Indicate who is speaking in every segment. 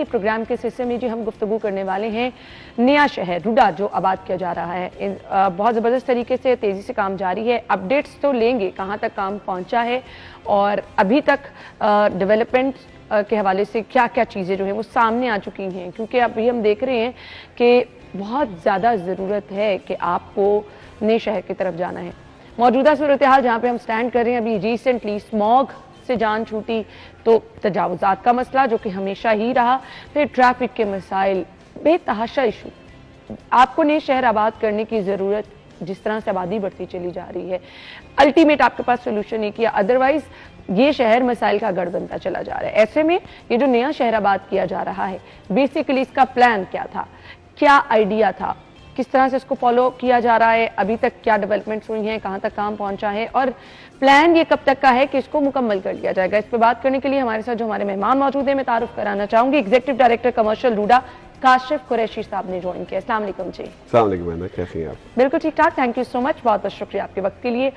Speaker 1: کے پروگرام کے سلسلے میں جی ہم گفتگو کرنے والے ہیں نیا شہر روڈا جو آباد کیا جا رہا ہے. بہت زبردست طریقے سے تیزی سے کام جاری ہے. اپڈیٹس تو لیں گے کہاں تک کام پہنچا ہے اور ابھی تک ڈیولپمنٹ کے حوالے سے کیا کیا چیزیں جو ہیں وہ سامنے آ چکی ہیں, کیونکہ ابھی ہم دیکھ رہے ہیں کہ بہت زیادہ ضرورت ہے کہ آپ کو نئے شہر کی طرف جانا ہے. موجودہ صورتحال جہاں پہ ہم سٹینڈ کر رہے ہیں, ابھی ریسنٹلی اسموگ سے جان چھوٹی, تو تجاوزات کا مسئلہ جو کہ ہمیشہ ہی رہا, پھر ٹریفک کے مسائل, بے تحاشا ایشو. آپ کو نئے شہر آباد کرنے کی ضرورت, جس طرح سے آبادی بڑھتی چلی جا رہی ہے, الٹیمیٹ آپ کے پاس سولوشن ایک, ادروائز یہ شہر مسائل کا گڑھ بنتا چلا جا رہا ہے. ایسے میں یہ جو نیا شہر آباد کیا جا رہا ہے, بیسیکلی اس کا پلان کیا تھا, کیا آئیڈیا تھا, کس طرح سے اس کو فالو کیا جا رہا ہے, ابھی تک کیا ڈیولپمنٹس ہوئی ہیں, کہاں تک کام پہنچا ہے, اور پلان یہ کب تک کا ہے کہ اس کو مکمل کر لیا جائے گا. اس پہ بات کرنے کے لیے ہمارے ساتھ جو ہمارے مہمان موجود ہیں, میں تعارف کرانا چاہوں گی. ایگزیکٹو ڈائریکٹر کمرشل روڈا کاشف قریشی صاحب نے جوائن کیا. السلام علیکم جی.
Speaker 2: السلام علیکم, کیسی ہیں آپ؟
Speaker 1: بالکل ٹھیک ٹھاک, تھینک یو سو مچ, بہت بہت شکریہ آپ کے وقت کے لیے.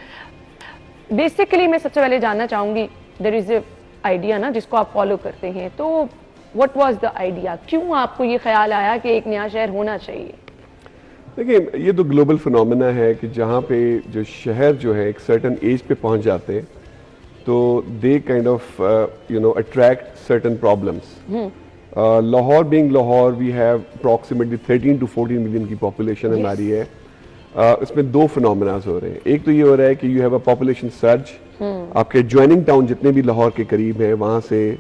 Speaker 1: بیسیکلی میں سب سے پہلے جاننا چاہوں گی, دیر از اے آئیڈیا نا جس کو آپ فالو کرتے ہیں, تو what was the idea, کیوں آپ کو یہ خیال آیا کہ ایک نیا شہر ہونا چاہیے؟
Speaker 2: دیکھیں, یہ تو گلوبل فنومینا ہے کہ جہاں پہ جو شہر جو ہے ایک سرٹن ایج پہ پہنچ جاتے ہیں تو the kind of attract certain problems. Lahore being Lahore, we have approximately 13 to 14 million کی پاپولیشن ہماری ہے. اس میں دو فنومیناز ہو رہے ہیں. ایک تو یہ ہو رہا ہے کہ یو ہیو اے پاپولیشن سرج, آپ کے جوائننگ ٹاؤن جتنے بھی لاہور کے قریب ہیں وہاں سے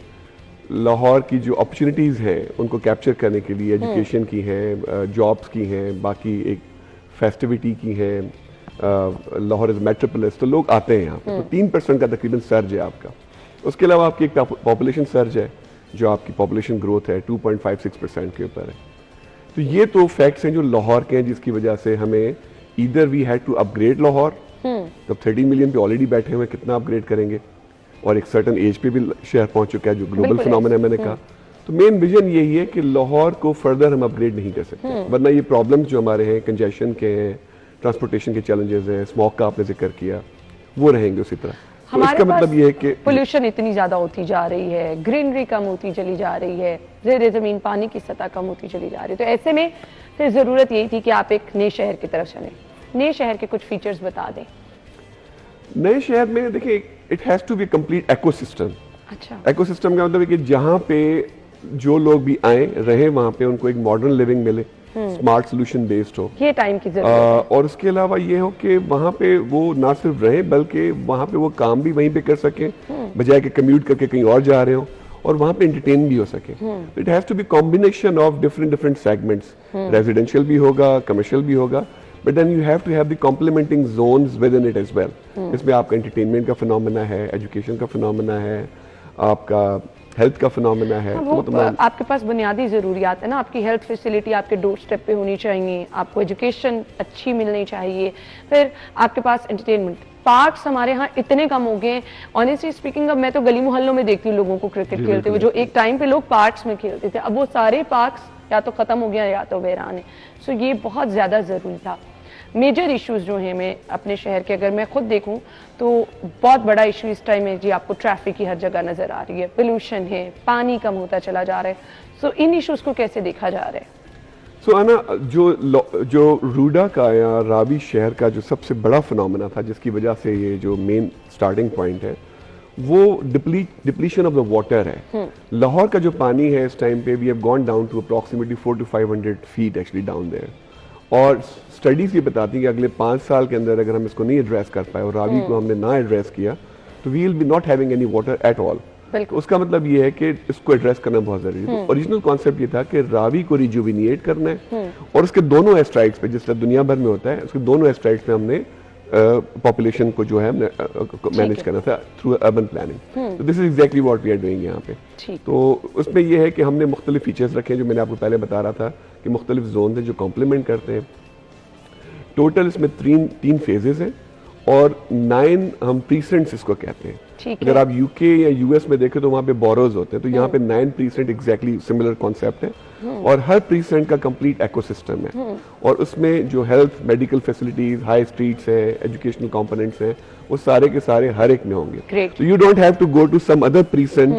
Speaker 2: لاہور کی جو اپرچونیٹیز ہیں ان کو کیپچر کرنے کے لیے, ایجوکیشن کی ہیں, جابس کی ہیں, باقی ایک فیسٹیوٹی کی ہیں, لاہور از میٹروپولس, تو لوگ آتے ہیں یہاں پہ. تو 3% کا تقریباً سرج ہے آپ کا. اس کے علاوہ آپ کی ایک پاپولیشن سرج ہے جو آپ کی پاپولیشن گروتھ ہے 2.56% کے اوپر ہے. تو یہ تو فیکٹس ہیں جو لاہور کے ہیں, جس کی وجہ سے ہمیں either we had to upgrade Lahore. جب 30 ملین پہ آلریڈی بیٹھے ہوئے, کتنا اپ گریڈ کریں گے, اور ایک سرٹن ایج پہ بھی شہر پہنچ چکا ہے جو گلوبل فنومینا میں نے کہا. تو مین ویژن یہی ہے کہ لاہور کو فردر ہم اپ گریڈ نہیں کر سکتے, ورنہ یہ پرابلمز جو ہمارے ہیں, کنجیشن کے ہیں, ٹرانسپورٹیشن کے چیلنجز ہیں, اسموگ کا آپ نے ذکر کیا, وہ رہیں گے اسی طرح. تو اس کا مطلب یہ ہے کہ
Speaker 1: پولوشن اتنی زیادہ ہوتی جا رہی ہے, گرینری کم ہوتی چلی جا رہی ہے, زیر زمین پانی کی سطح کم ہوتی چلی جا رہی ہے. تو ایسے میں پھر ضرورت یہی تھی کہ آپ ایک نئے شہر کی طرف چلیں. نئے شہر کے کچھ فیچرز بتا دیں.
Speaker 2: نئے شہر میں دیکھیں, it has to be complete ecosystem.
Speaker 1: اچھا,
Speaker 2: ایکو سسٹم کا مطلب ہے کہ جہاں پہ جو لوگ بھی آئیں رہیں وہاں پہ ان کو ایک ماڈرن لیونگ ملے, اسمارٹ سولوشن بیسڈ ہو,
Speaker 1: یہ ٹائم کی ضرورت ہے.
Speaker 2: اور اس کے علاوہ یہ ہو کہ وہاں پہ وہ نہ صرف رہیں بلکہ وہاں پہ وہ کام بھی وہیں پہ کر سکیں بجائے کہ کمیوٹ کر کے کہیں اور جا رہے ہوں, اور وہاں پہ انٹرٹین بھی ہو سکے. It has to be combination of different segments, residential بھی ہوگا, کمرشل بھی ہوگا, but then you have to have the complementing zones within it as well. اس میں آپ کا انٹرٹینمنٹ کا فنومینا ہے, ایجوکیشن کا فنومینا ہے, آپ کا ہیلتھ کا فنومینا ہے.
Speaker 1: آپ کے پاس بنیادی ضروریات ہے نا, آپ کی ہیلتھ فیسلٹی آپ کے ڈور سٹیپ پہ ہونی چاہیے, آپ کو ایجوکیشن اچھی ملنی چاہیے, پھر آپ کے پاس انٹرٹینمنٹ. پارکس ہمارے ہاں اتنے کم ہو گئے ہیں, آنیسٹلی اسپیکنگ. اب میں تو گلی محلوں میں دیکھتی ہوں لوگوں کو کرکٹ کھیلتے ہوئے, جو ایک ٹائم پہ لوگ پارکس میں کھیلتے تھے, اب وہ سارے پارکس یا تو ختم ہو گیا یا تو ویران ہے. سو یہ بہت زیادہ ضروری تھا. میجر ایشوز جو ہیں میں اپنے شہر کے اگر میں خود دیکھوں تو بہت بڑا ایشو اس ٹائم ہے جی, آپ کو ٹریفک کی ہر جگہ نظر آ رہی ہے, پولوشن ہے, پانی کم ہوتا چلا جا رہا ہے. سو ان ایشوز کو کیسے دیکھا جا رہا ہے؟
Speaker 2: سو انا جو روڈا کا یا راوی شہر کا جو سب سے بڑا فنومینا تھا, جس کی وجہ سے یہ جو مین سٹارٹنگ پوائنٹ ہے, وہ ڈپلیشن آف دا واٹر ہے. لاہور کا جو پانی ہے اس ٹائم پہ we have gone down to approximately 400 to 500 feet actually down there. اور اسٹڈیز یہ بتاتی ہیں کہ اگلے 5 سال کے اندر اگر ہم اس کو نہیں ایڈریس کر پائے اور راوی کو ہم نے نہ ایڈریس کیا تو we will be not having any water at all. اس کا مطلب یہ ہے کہ اس کو ایڈریس کرنا بہت ضروری ہے. اوریجنل کانسیپٹ یہ تھا کہ راوی کو ریجوینیٹ کرنا ہے, اور اس کے دونوں ایسٹرائٹس پہ, جس طرح دنیا بھر میں ہوتا ہے, اس کے دونوں ایسٹرائٹس پہ ہم نے پاپولیشن کو جو ہے مینیج کرنا تھا through urban planning. This is exactly what we are doing یہاں پہ. تو اس میں یہ ہے کہ ہم نے مختلف فیچرز رکھے ہیں جو میں نے آپ کو پہلے بتا رہا تھا کہ مختلف زونز ہیں جو کمپلیمنٹ کرتے ہیں. ٹوٹل اس میں 3 فیزز ہیں اور 9 ہم پریسنٹس اس کو کہتے ہیں. اگر آپ یو کے یا یو ایس میں دیکھیں تو وہاں پہ بوروز ہوتے ہیں, تو یہاں پہ 9 پریسنٹ ایگزیکٹلی سملر کانسیپٹ ہے, اور ہر پریسنٹ کا کمپلیٹ ایکو سسٹم ہے, اور اس میں جو health, medical facilities, high streets ہیں, ایجوکیشنل کمپوننٹس ہیں, وہ سارے کے سارے ہر ایک میں ہوں گے. تو you don't have to go to some other present